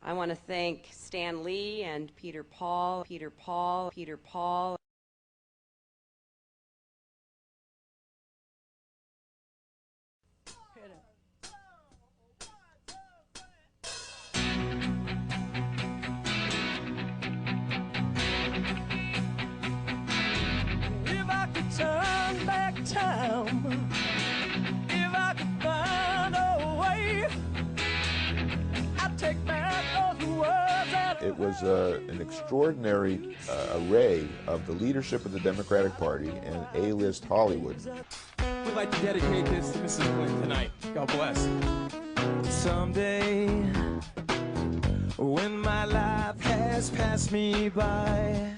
I want to thank Stan Lee and Peter Paul. If I could turn back time, if I could find a way, I'd take back those words that It was an extraordinary array of the leadership of the Democratic Party and A-list Hollywood. We'd like to dedicate this to Mrs. Clinton tonight. God bless. someday, when my life has passed me by,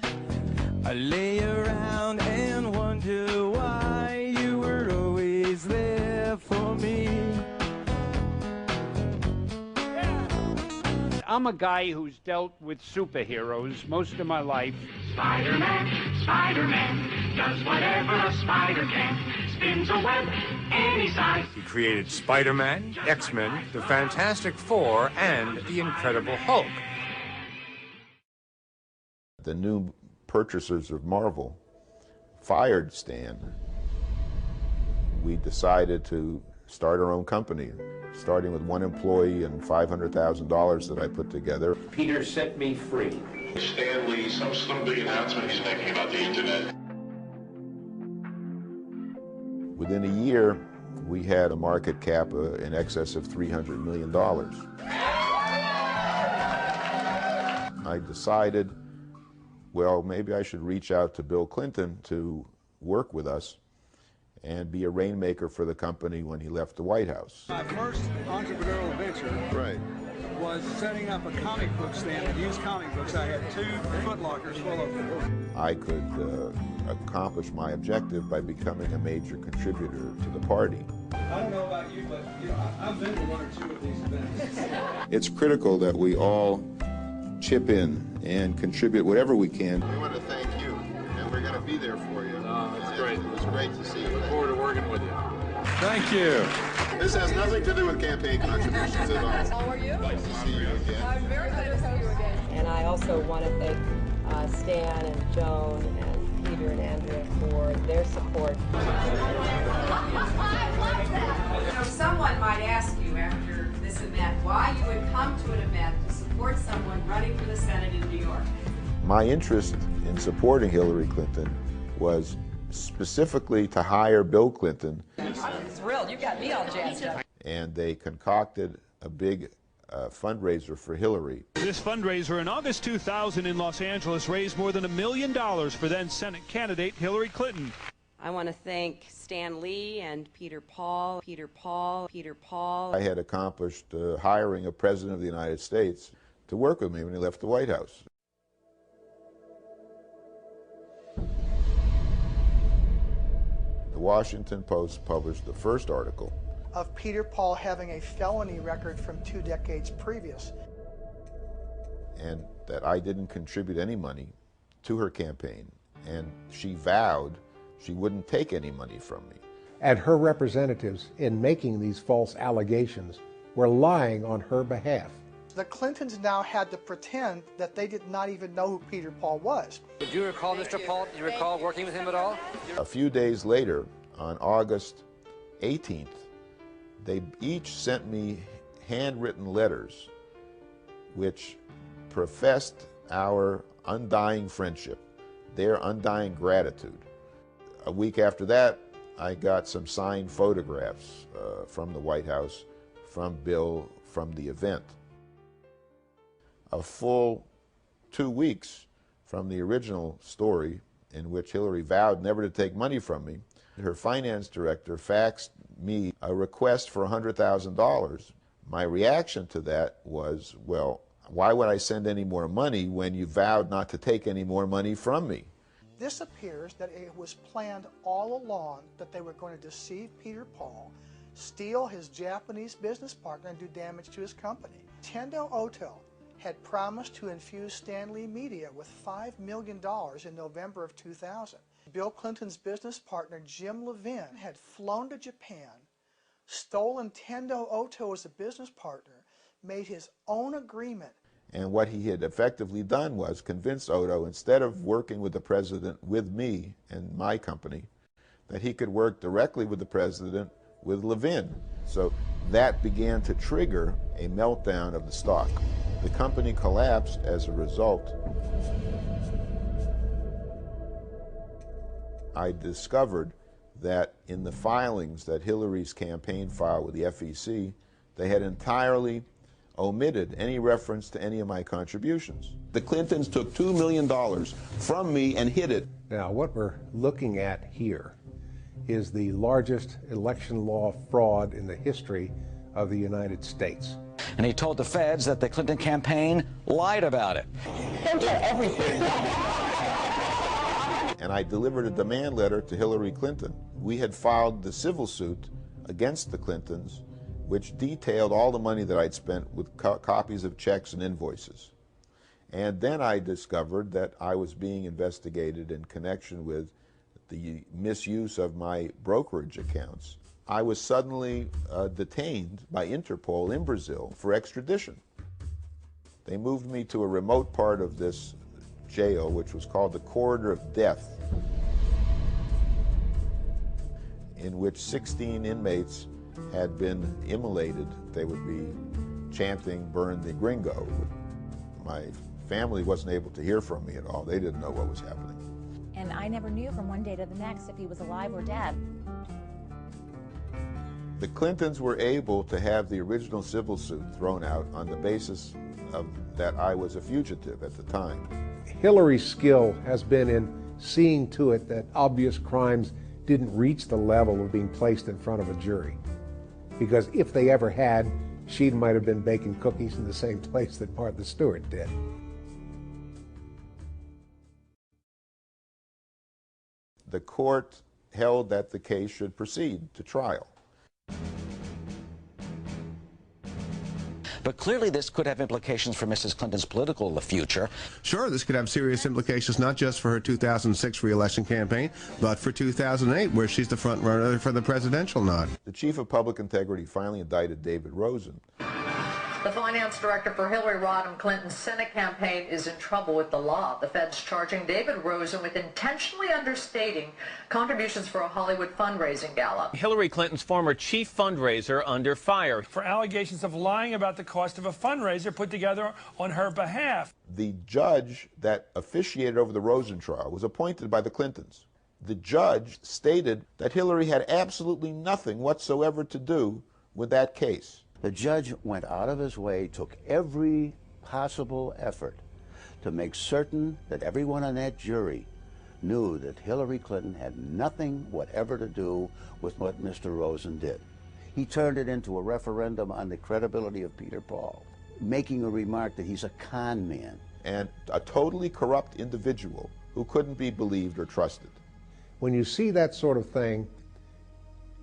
I lay around and wonder why you were always there for me. I'm a guy who's dealt with superheroes most of my life. Spider-Man, Spider-Man, does whatever a spider can. Spins a web any size. He created Spider-Man, X-Men, the Fantastic Four, and the Incredible Hulk. The new purchasers of Marvel fired Stan. We decided to start our own company, starting with one employee and $500,000 that I put together. Peter set me free. Stan Lee, some big announcement he's making about the internet. Within a year, we had a market cap in excess of $300 million. I decided, well, maybe I should reach out to Bill Clinton to work with us and be a rainmaker for the company when he left the White House. My first entrepreneurial venture was setting up a comic book stand and used comic books. I had 2 Foot Lockers full of them. I could accomplish my objective by becoming a major contributor to the party. I don't know about you, but I've been to 1 or 2 of these events. It's critical that we all chip in and contribute whatever we can. We want to thank you, and we're going to be there for you. That's great. It was great to see you. Look forward to working with you. Thank you. This has nothing to do with campaign contributions at all. How are you? Nice to see you again. I'm very glad to see you again. And I also want to thank Stan and Joan and Peter and Andrea for their support. Someone might ask you after this event why you would come to an event to support someone running for the Senate in New York. My interest in supporting Hillary Clinton was specifically to hire Bill Clinton. I'm thrilled. You got me all jazzed up. And they concocted a big fundraiser for Hillary. This fundraiser in August 2000 in Los Angeles raised more than $1 million for then Senate candidate Hillary Clinton. I want to thank Stan Lee and Peter Paul. I had accomplished hiring a president of the United States to work with me when he left the White House. The Washington Post published the first article of Peter Paul having a felony record from 2 decades previous. And that I didn't contribute any money to her campaign, and she vowed she wouldn't take any money from me. And her representatives, in making these false allegations, were lying on her behalf. The Clintons now had to pretend that they did not even know who Peter Paul was. Did you recall Mr. Paul? Do you recall working with him at all? A few days later, on August 18th, they each sent me handwritten letters which professed our undying friendship, their undying gratitude. A week after that, I got some signed photographs from the White House, from Bill, from the event. A full 2 weeks from the original story in which Hillary vowed never to take money from me, her finance director faxed me a request for $100,000. My reaction to that was, well, why would I send any more money when you vowed not to take any more money from me? This appears that it was planned all along that they were going to deceive Peter Paul, steal his Japanese business partner, and do damage to his company. Tendo Oto had promised to infuse Stan Lee Media with $5 million in November of 2000. Bill Clinton's business partner, Jim Levin, had flown to Japan, stolen Tendo Oto as a business partner, made his own agreement. And what he had effectively done was convince Oddo, instead of working with the president with me and my company, that he could work directly with the president with Levin. So that began to trigger a meltdown of the stock. The company collapsed as a result. I discovered that in the filings that Hillary's campaign filed with the FEC, they had entirely omitted any reference to any of my contributions. The Clintons took $2 million from me and hid it. Now, what we're looking at here is the largest election law fraud in the history of the United States. And he told the feds that the Clinton campaign lied about it. Everything. And I delivered a demand letter to Hillary Clinton. We had filed the civil suit against the Clintons, which detailed all the money that I'd spent with copies of checks and invoices. And then I discovered that I was being investigated in connection with the misuse of my brokerage accounts. I was suddenly detained by Interpol in Brazil for extradition. They moved me to a remote part of this jail, which was called the Corridor of Death, in which 16 inmates had been immolated. They would be chanting, "Burn the gringo." My family wasn't able to hear from me at all. They didn't know what was happening. And I never knew from one day to the next if he was alive or dead. The Clintons were able to have the original civil suit thrown out on the basis of that I was a fugitive at the time. Hillary's skill has been in seeing to it that obvious crimes didn't reach the level of being placed in front of a jury. Because if they ever had, she might have been baking cookies in the same place that Martha Stewart did. The court held that the case should proceed to trial. But clearly this could have implications for Mrs. Clinton's political future. Sure, this could have serious implications not just for her 2006 re-election campaign, but for 2008, where she's the front runner for the presidential nod. The chief of public integrity finally indicted David Rosen. The finance director for Hillary Rodham Clinton's Senate campaign is in trouble with the law. The feds charging David Rosen with intentionally understating contributions for a Hollywood fundraising gala. Hillary Clinton's former chief fundraiser under fire for allegations of lying about the cost of a fundraiser put together on her behalf. The judge that officiated over the Rosen trial was appointed by the Clintons. The judge stated that Hillary had absolutely nothing whatsoever to do with that case. The judge went out of his way, took every possible effort to make certain that everyone on that jury knew that Hillary Clinton had nothing whatever to do with what Mr. Rosen did. He turned it into a referendum on the credibility of Peter Paul, making a remark that he's a con man. And a totally corrupt individual who couldn't be believed or trusted. When you see that sort of thing,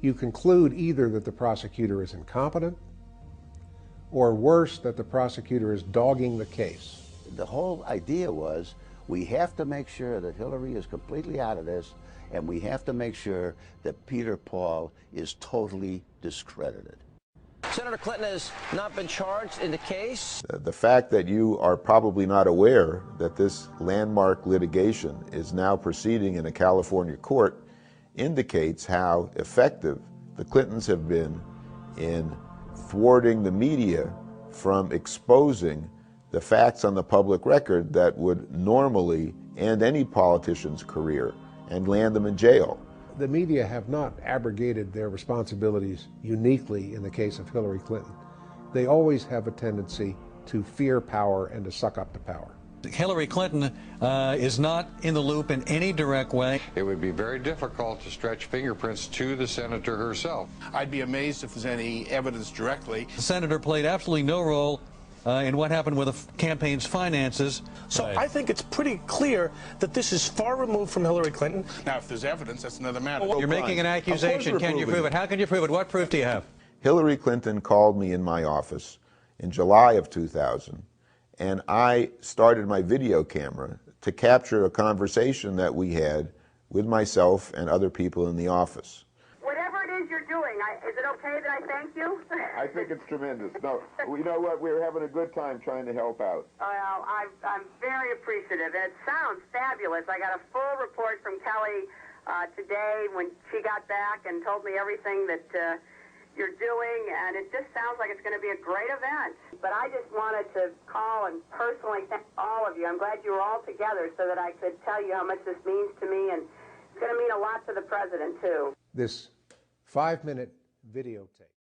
you conclude either that the prosecutor is incompetent, or worse, that the prosecutor is dogging the case. The whole idea was we have to make sure that Hillary is completely out of this, and we have to make sure that Peter Paul is totally discredited. Senator Clinton has not been charged in the case. The fact that you are probably not aware that this landmark litigation is now proceeding in a California court indicates how effective the Clintons have been in thwarting the media from exposing the facts on the public record that would normally end any politician's career and land them in jail. The media have not abrogated their responsibilities uniquely in the case of Hillary Clinton. They always have a tendency to fear power and to suck up the power. Hillary Clinton is not in the loop in any direct way. It would be very difficult to stretch fingerprints to the senator herself. I'd be amazed if there's any evidence directly. The senator played absolutely no role in what happened with the campaign's finances. So I think it's pretty clear that this is far removed from Hillary Clinton. Now, if there's evidence, that's another matter. You're making an accusation. Can you prove it? How can you prove it? What proof do you have? Hillary Clinton called me in my office in July of 2000, and I started my video camera to capture a conversation that we had with myself and other people in the office. Whatever it is you're doing? Is it okay that I thank you? I think it's tremendous. No, you know what? We're having a good time trying to help out. Well, I'm very appreciative. It sounds fabulous. I got a full report from Kelly today when she got back and told me everything that you're doing, and it just sounds like it's going to be a great event. But I just wanted to call and personally thank all of you. I'm glad you were all together so that I could tell you how much this means to me, and it's going to mean a lot to the president, too. This 5-minute videotape.